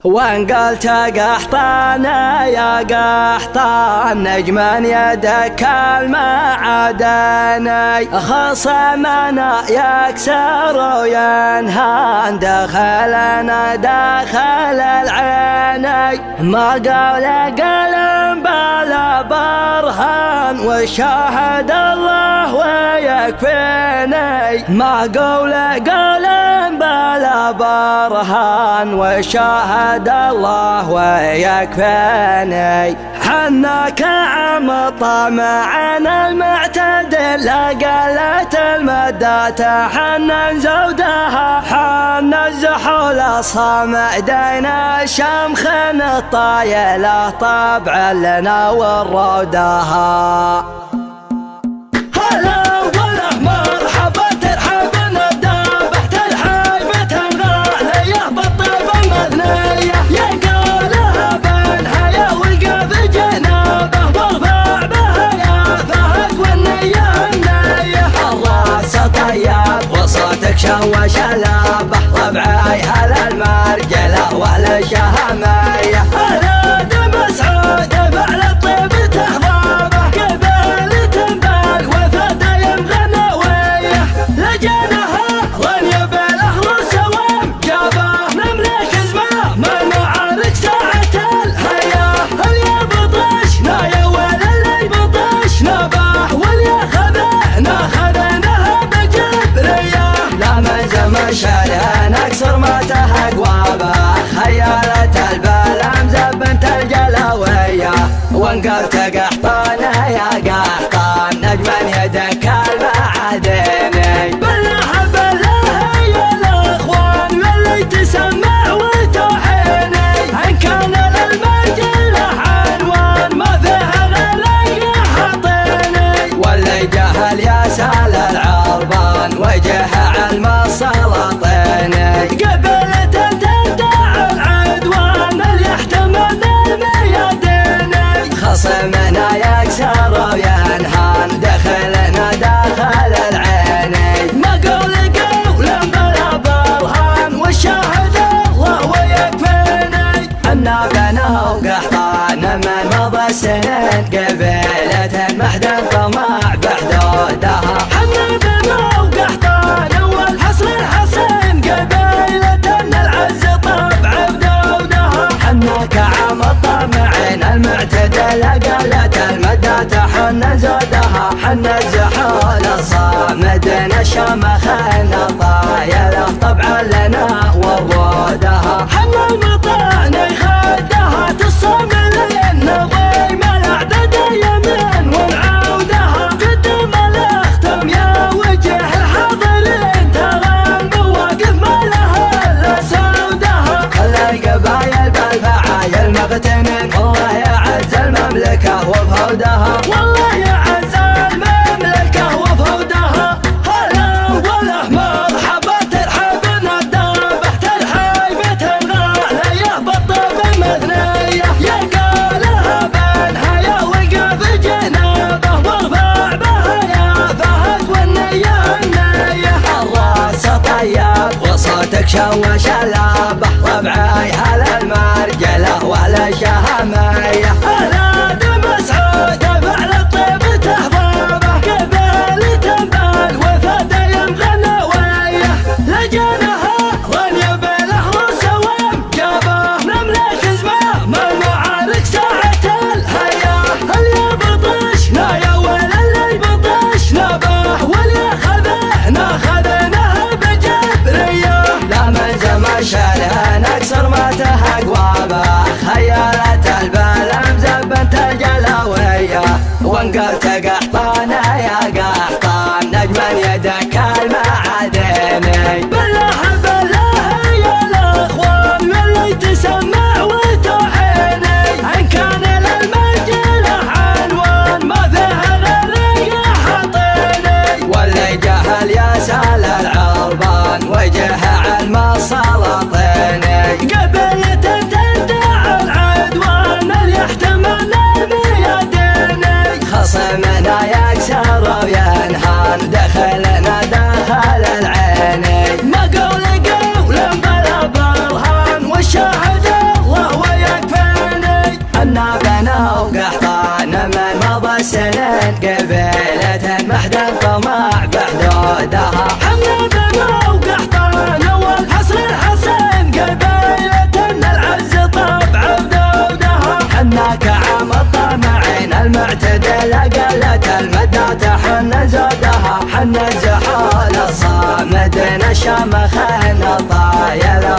وان قلت قحطان يا قحطان نجما يدك المعدني خصمنا يكسر وينهان دخلنا داخل العيني ما قال قلم بلا برهان وشاهد الله ويكفيني ما قول قلم بلا برهان وشاهد الله ويكفيني حناك عم طمعنا المعتدل قلت المدات حنا زودها حنا الزحول صمدينا شمخ الطايله طبعا لنا والرودها شوى شلابه ربعي على المرجله وعلى شهميه انا مسعود فعل الطيب تهضابه قبل تنبال وفد يمغنى ويه لجنها رني بالاهل سوام جابه نملك زمام من معارك ساعه الحياه اللي بطشنا يا ويل اللي بطشنا به واللي خذنا خذناها بجبريه من زمشان اكسر ما تهق وابه خيالة البلام زبنت الجلوية وانقرت قحطان يا قحطان نجما يدك المعدني بالله يا الاخوان واللي تسمع وتوحيني ان كان للمجله عنوان ما فيها غير حاطيني واللي جهل يسال العربان وجه المسلطيني قبل تدع العدوان اللي يحتمل المياديني خصمنا يكسر وينهان دخلنا داخل العيني ما قول قولا بلا برهان والشاهد الله ويكفيني انا بنا وقحطان من مضى السنين قبيلة محدن طمع بحدودها حنا بنا وقحطان الحسين قبيلة العز طبع بدودها حناك عم الطمعين المعتدل قلت المدات حنا زودها حنا الزحول الصامدين الشمخين الطايله طبعا لنا ورودها حنا المطعن خدها تصملين نظيم الاعداد يمين ونعودها قدم الاختم يا وجه الحاضرين المغتنم والله يعز المملكة وفودها والله يعز المملكة وفودها هلا والأحمر مرحبا ترحبنا الدابة ترحيبة الغالية بالطب المثنية يا قالها بينها يا وقف جنابه وارفع بها يا فهد والنية النية الراس طيب وصوتك شوى شلابه ربعي على المرجله وعلى شهميه انا مسعود فعل الطيب تهضابه قبل تنبال وفد يمغنى ويه لجنها رني بالاهل سوام جابه نملك زمام من معارك ساعه الحياه اللي بطشنا يا ويل اللي بطشنا به واللي خذناها بجبريه لا من زمشان اكسر حنا زودها حنا جحال الصامد نشامخ طايل